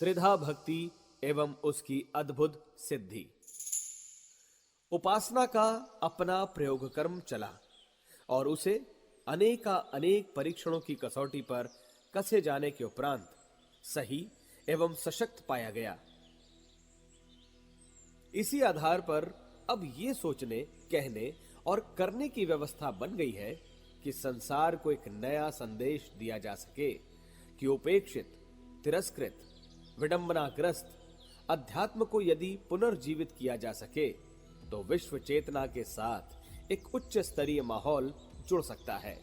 त्रिधा भक्ति एवं उसकी अद्भुत सिद्धि। उपासना का अपना प्रयोग कर्म चला और उसे अनेक परीक्षणों की कसौटी पर कसे जाने के उपरांत सही एवं सशक्त पाया गया। इसी आधार पर अब ये सोचने, कहने और करने की व्यवस्था बन गई है कि संसार को एक नया संदेश दिया जा सके कि उपेक्षित, तिरस्कृत, विडंबनाग्रस्त अध्यात्म को यदि पुनर्जीवित किया जा सके तो विश्व चेतना के साथ एक उच्च स्तरीय माहौल जुड़ सकता है।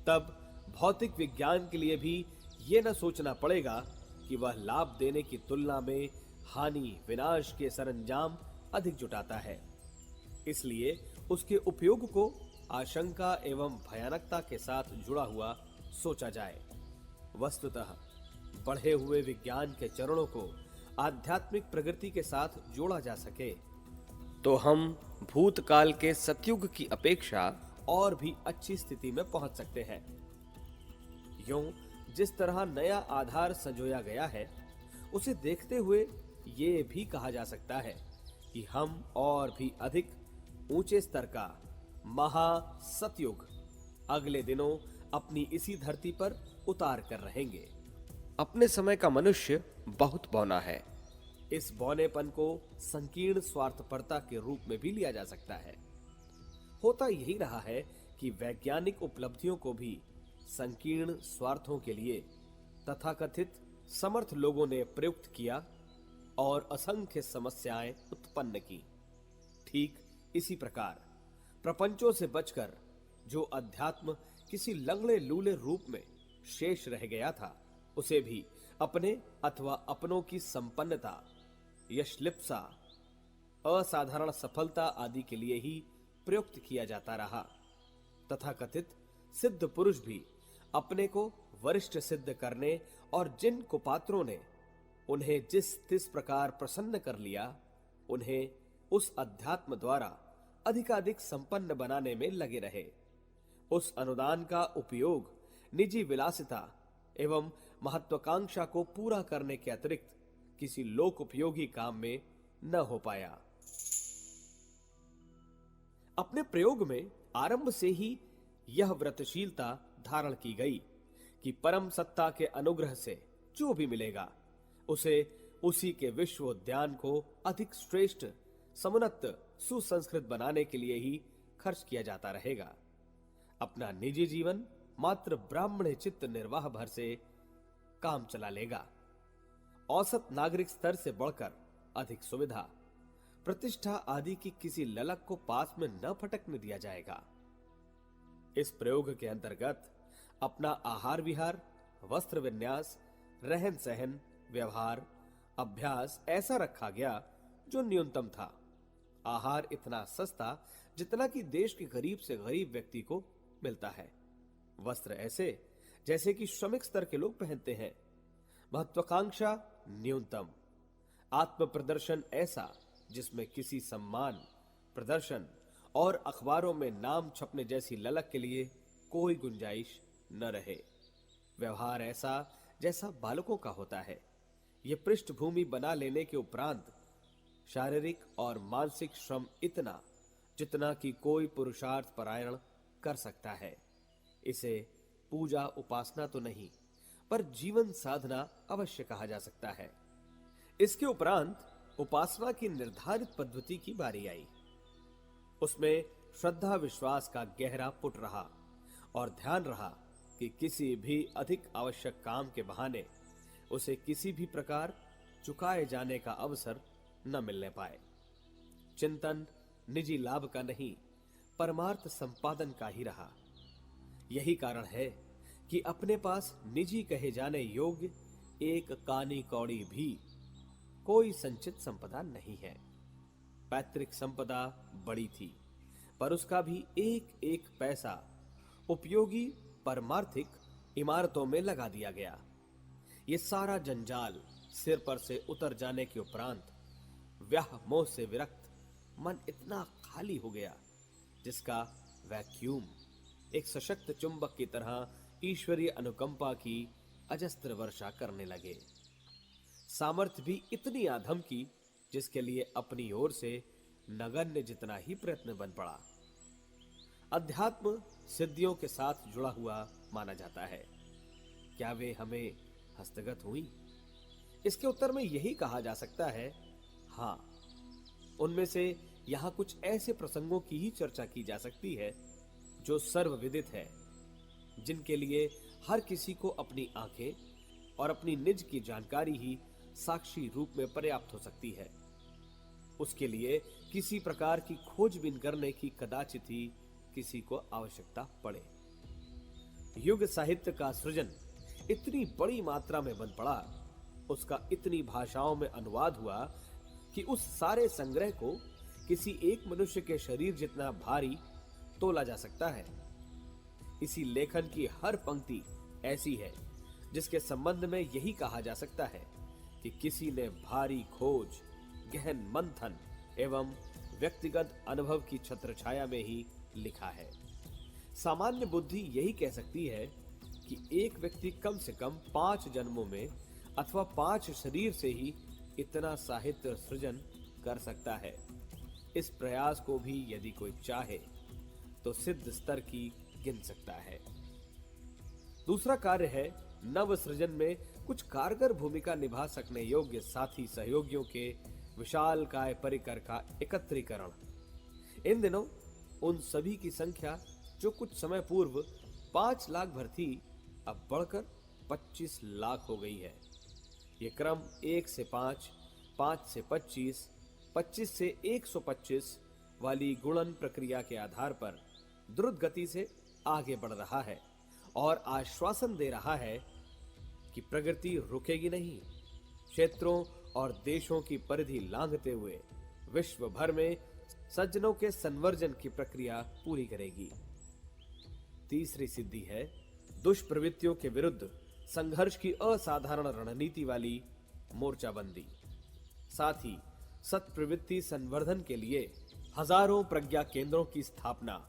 तब भौतिक विज्ञान के लिए भी यह न सोचना पड़ेगा कि वह लाभ देने की तुलना में हानि, विनाश के सरंजाम अधिक जुटाता है। इसलिए उसके उपयोग को आशंका एवं भयानकता के साथ जुड़ा हुआ सोचा जाए। वस्तुतः बढ़े हुए विज्ञान के चरणों को आध्यात्मिक प्रगति के साथ जोड़ा जा सके तो हम भूतकाल के सतयुग की अपेक्षा और भी अच्छी स्थिति में पहुंच सकते हैं। यूं जिस तरह नया आधार संजोया गया है, उसे देखते हुए ये भी कहा जा सकता है कि हम और भी अधिक ऊंचे स्तर का महासतयुग अगले दिनों अपनी इसी धरती पर उतार कर रहेंगे। अपने समय का मनुष्य बहुत बौना है। इस बौनेपन को संकीर्ण स्वार्थपरता के रूप में भी लिया जा सकता है। होता यही रहा है कि वैज्ञानिक उपलब्धियों को भी संकीर्ण स्वार्थों के लिए तथाकथित समर्थ लोगों ने प्रयुक्त किया और असंख्य समस्याएं उत्पन्न की। ठीक इसी प्रकार प्रपंचों से बचकर जो अध्यात्म किसी लंगड़े लूले रूप में शेष रह गया था, उसे भी अपने अथवा अपनों की संपन्नता, यशलिप्सा, असाधारण सफलता आदि के लिए ही प्रयुक्त किया जाता रहा। तथाकथित सिद्ध पुरुष भी अपने को वरिष्ठ सिद्ध करने और जिन कुपात्रों ने उन्हें जिस प्रकार प्रसन्न कर लिया, उन्हें उस अध्यात्म द्वारा अधिकाधिक संपन्न बनाने में लगे रहे। उस अनुदान का उपयोग निजी विलासिता एवं महत्वाकांक्षा को पूरा करने के अतिरिक्त किसी लोक उपयोगी काम में न हो पाया। अपने प्रयोग में आरंभ से ही यह व्रतशीलता धारण की गई कि परम सत्ता के अनुग्रह से जो भी मिलेगा उसे उसी के विश्वोद्यान को अधिक श्रेष्ठ, समुन्नत, सुसंस्कृत बनाने के लिए ही खर्च किया जाता रहेगा। अपना निजी जीवन मात्र ब्राह्मण चित्त निर्वाह भर से काम चला लेगा। औसत नागरिक स्तर से बढ़कर अधिक सुविधा, प्रतिष्ठा आदि की किसी ललक को पास में न फटकने दिया जाएगा। इस प्रयोग के अंतर्गत अपना आहार विहार, वस्त्र विन्यास, रहन सहन, व्यवहार, अभ्यास ऐसा रखा गया जो न्यूनतम था। आहार इतना सस्ता जितना कि देश के गरीब से गरीब व्यक्ति को मिलता है। वस्त्र ऐसे जैसे कि श्रमिक स्तर के लोग पहनते हैं। महत्वाकांक्षा न्यूनतम। आत्म प्रदर्शन ऐसा जिसमें किसी सम्मान, प्रदर्शन और अखबारों में नाम छपने जैसी ललक के लिए कोई गुंजाइश न रहे। व्यवहार ऐसा जैसा बालकों का होता है। यह पृष्ठभूमि बना लेने के उपरांत शारीरिक और मानसिक श्रम इतना जितना कि कोई पुरुषार्थ परायण कर सकता है। इसे पूजा उपासना तो नहीं, पर जीवन साधना अवश्य कहा जा सकता है। इसके उपरांत उपासना की निर्धारित पद्धति की बारी आई। उसमें श्रद्धा विश्वास का गहरा पुट रहा और ध्यान रहा कि किसी भी अधिक आवश्यक काम के बहाने उसे किसी भी प्रकार चुकाए जाने का अवसर न मिलने पाए। चिंतन निजी लाभ का नहीं, परमार्थ संपादन का ही रहा। यही कारण है कि अपने पास निजी कहे जाने योग्य एक कानी कौड़ी भी कोई संचित संपदा नहीं है। पैतृक संपदा बड़ी थी, पर उसका भी एक एक पैसा उपयोगी परमार्थिक इमारतों में लगा दिया गया। ये सारा जंजाल सिर पर से उतर जाने के उपरांत व्याह मोह से विरक्त मन इतना खाली हो गया जिसका वैक्यूम एक सशक्त चुंबक की तरह ईश्वरीय अनुकंपा की अजस्त्र वर्षा करने लगे। सामर्थ्य भी इतनी आधम की जिसके लिए अपनी ओर से नगण्य जितना ही प्रयत्न बन पड़ा। अध्यात्म सिद्धियों के साथ जुड़ा हुआ माना जाता है। क्या वे हमें हस्तगत हुई? इसके उत्तर में यही कहा जा सकता है, हां। उनमें से यहां कुछ ऐसे प्रसंगों की ही चर्चा की जा सकती है जो सर्वविदित है, जिनके लिए हर किसी को अपनी आंखें और अपनी निज की जानकारी ही साक्षी रूप में पर्याप्त हो सकती है। उसके लिए किसी प्रकार की खोजबीन करने की कदाचित ही किसी को आवश्यकता पड़े। युग साहित्य का सृजन इतनी बड़ी मात्रा में बन पड़ा, उसका इतनी भाषाओं में अनुवाद हुआ कि उस सारे संग्रह को किसी एक मनुष्य के शरीर जितना भारी तोला जा सकता है। इसी लेखन की हर पंक्ति ऐसी है जिसके संबंध में यही कहा जा सकता है कि किसी ने भारी खोज, गहन मंथन एवं व्यक्तिगत अनुभव की छत्रछाया में ही लिखा है। सामान्य बुद्धि यही कह सकती है कि एक व्यक्ति कम से कम 5 जन्मों में अथवा 5 शरीर से ही इतना साहित्य सृजन कर सकता है। इस प्रयास को भी यदि कोई चाहे तो सिद्ध स्तर की गिन सकता है। दूसरा कार्य है नव सृजन में कुछ कारगर भूमिका निभा सकने योग्य साथी सहयोगियों के विशाल काय परिकर का एकत्रीकरण। इन दिनों उन सभी की संख्या जो कुछ समय पूर्व 5 लाख भर थी, अब बढ़कर 25 लाख हो गई है। ये क्रम 1 से 5, 5 से 25, 25 से 125 वाली गुणन प्रक्रिया के आधार पर द्रुत गति से आगे बढ़ रहा है और आश्वासन दे रहा है कि प्रगति रुकेगी नहीं। क्षेत्रों और देशों की परिधि लांघते हुए विश्व भर में सज्जनों के संवर्जन की प्रक्रिया पूरी करेगी। तीसरी सिद्धि है दुष्प्रवृत्तियों के विरुद्ध संघर्ष की असाधारण रणनीति वाली मोर्चाबंदी। साथ ही सत्प्रवृत्ति संवर्धन के लिए हजारों प्रज्ञा केंद्रों की स्थापना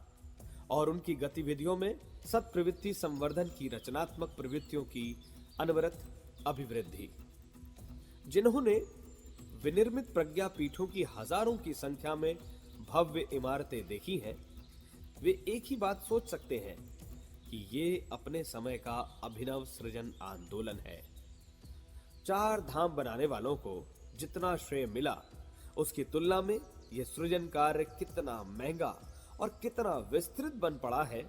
और उनकी गतिविधियों में सत्प्रवृत्ति संवर्धन की रचनात्मक प्रवृत्तियों की अनवरत अभिवृद्धि। जिन्होंने विनिर्मित प्रज्ञा पीठों की हजारों की संख्या में भव्य इमारतें देखी हैं, वे एक ही बात सोच सकते हैं कि ये अपने समय का अभिनव सृजन आंदोलन है। 4 धाम बनाने वालों को जितना श्रेय मिला, उसकी तुलना में यह सृजन कार्य कितना महंगा और कितना विस्तृत बन पड़ा है,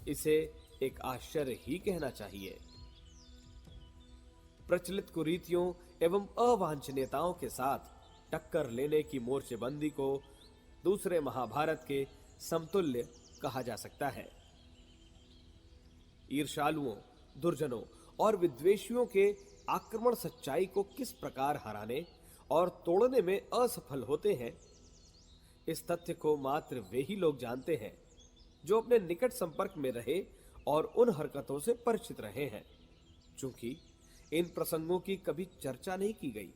इसे एक आश्चर्य ही कहना चाहिए। प्रचलित कुरीतियों एवं अवांछनीयताओं के साथ टक्कर लेने की मोर्चेबंदी को दूसरे महाभारत के समतुल्य कहा जा सकता है। ईर्ष्यालुओं, दुर्जनों और विद्वेषियों के आक्रमण सच्चाई को किस प्रकार हराने और तोड़ने में असफल होते हैं, इस तथ्य को मात्र वे ही लोग जानते हैं जो अपने निकट संपर्क में रहे और उन हरकतों से परिचित रहे हैं। चूंकि इन प्रसंगों की कभी चर्चा नहीं की गई,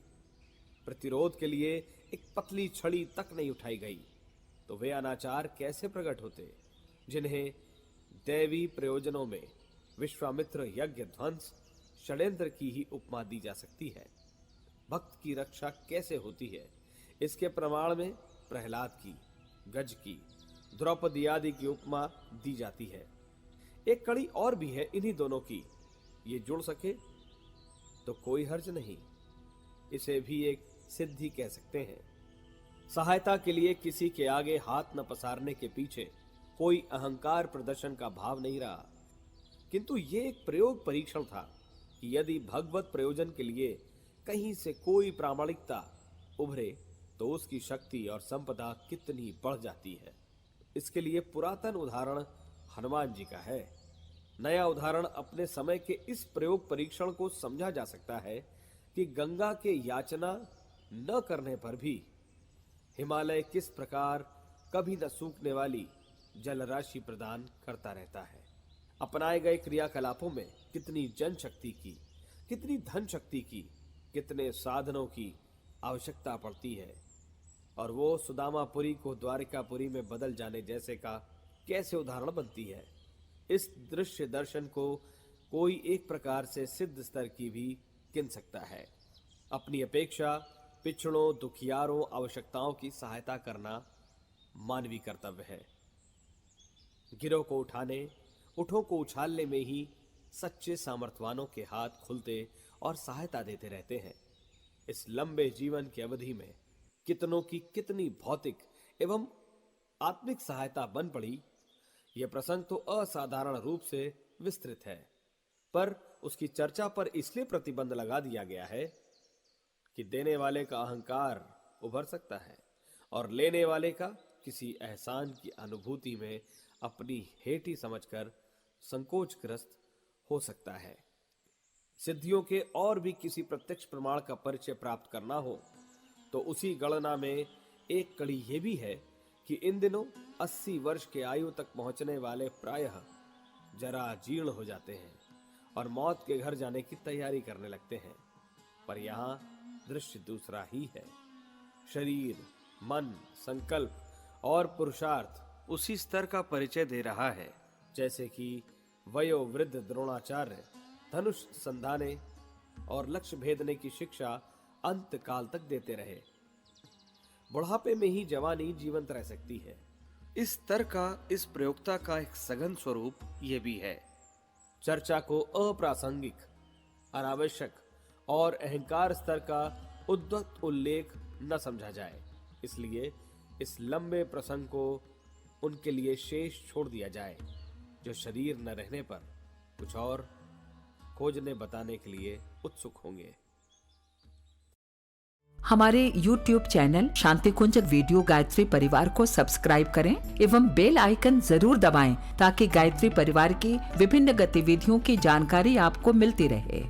प्रतिरोध के लिए एक पतली छड़ी तक नहीं उठाई गई, तो वे अनाचार कैसे प्रकट होते जिन्हें दैवी प्रयोजनों में विश्वामित्र यज्ञ ध्वंस षड्यंत्र की ही उपमा दी जा सकती है। भक्त की रक्षा कैसे होती है, इसके प्रमाण में प्रहलाद की, गज की, द्रौपदी आदि की उपमा दी जाती है। एक कड़ी और भी है इन्हीं दोनों की, ये जुड़ सके तो कोई हर्ज नहीं, इसे भी एक सिद्धि कह सकते हैं। सहायता के लिए किसी के आगे हाथ न पसारने के पीछे कोई अहंकार प्रदर्शन का भाव नहीं रहा, किंतु ये एक प्रयोग परीक्षण था कि यदि भगवत प्रयोजन के लिए कहीं से कोई प्रामाणिकता उभरे तो उसकी शक्ति और संपदा कितनी बढ़ जाती है। इसके लिए पुरातन उदाहरण हनुमान जी का है। नया उदाहरण अपने समय के इस प्रयोग परीक्षण को समझा जा सकता है कि गंगा के याचना न करने पर भी हिमालय किस प्रकार कभी न सूखने वाली जलराशि प्रदान करता रहता है। अपनाए गए क्रियाकलापों में कितनी जनशक्ति की, कितनी धन शक्ति की, कितने साधनों की आवश्यकता पड़ती है, और वो सुदामापुरी को द्वारिकापुरी में बदल जाने जैसे का कैसे उदाहरण बनती है। इस दृश्य दर्शन को कोई एक प्रकार से सिद्ध स्तर की भी गिन सकता है। अपनी अपेक्षा पिछड़ों, दुखियारों, आवश्यकताओं की सहायता करना मानवीय कर्तव्य है। गिरोह को उठाने, उठों को उछालने में ही सच्चे सामर्थवानों के हाथ खुलते और सहायता देते रहते हैं। इस लंबे जीवन की अवधि में कितनों की कितनी भौतिक एवं आत्मिक सहायता बन पड़ी, यह प्रसंग तो असाधारण रूप से विस्तृत है, पर उसकी चर्चा पर इसलिए प्रतिबंध लगा दिया गया है कि देने वाले का अहंकार उभर सकता है और लेने वाले का किसी एहसान की अनुभूति में अपनी हेठी समझकर संकोचग्रस्त हो सकता है। सिद्धियों के और भी किसी प्रत्यक्ष प्रमाण का परिचय प्राप्त करना हो तो उसी गणना में एक कड़ी यह भी है कि इन दिनों 80 वर्ष के आयु तक पहुंचने वाले प्रायः जरा जीर्ण हो जाते हैं और मौत के घर जाने की तैयारी करने लगते हैं। पर यहाँ दृश्य दूसरा ही है। शरीर, मन, संकल्प और पुरुषार्थ उसी स्तर का परिचय दे रहा है जैसे कि वयोवृद्ध द्रोणाचार्य धनुष संधाने और लक्ष्य भेदने की शिक्षा अंत काल तक देते रहे। बुढ़ापे में ही जवानी जीवंत रह सकती है। इस स्तर का, इस प्रयोक्ता का एक सघन स्वरूप यह भी है। चर्चा को अप्रासंगिक, अनावश्यक और अहंकार स्तर का उद्धत उल्लेख न समझा जाए, इसलिए इस लंबे प्रसंग को उनके लिए शेष छोड़ दिया जाए जो शरीर न रहने पर कुछ और खोजने बताने के लिए उत्सुक होंगे। हमारे YouTube चैनल शांति कुंज वीडियो गायत्री परिवार को सब्सक्राइब करें एवं बेल आइकन जरूर दबाएं ताकि गायत्री परिवार की विभिन्न गतिविधियों की जानकारी आपको मिलती रहे।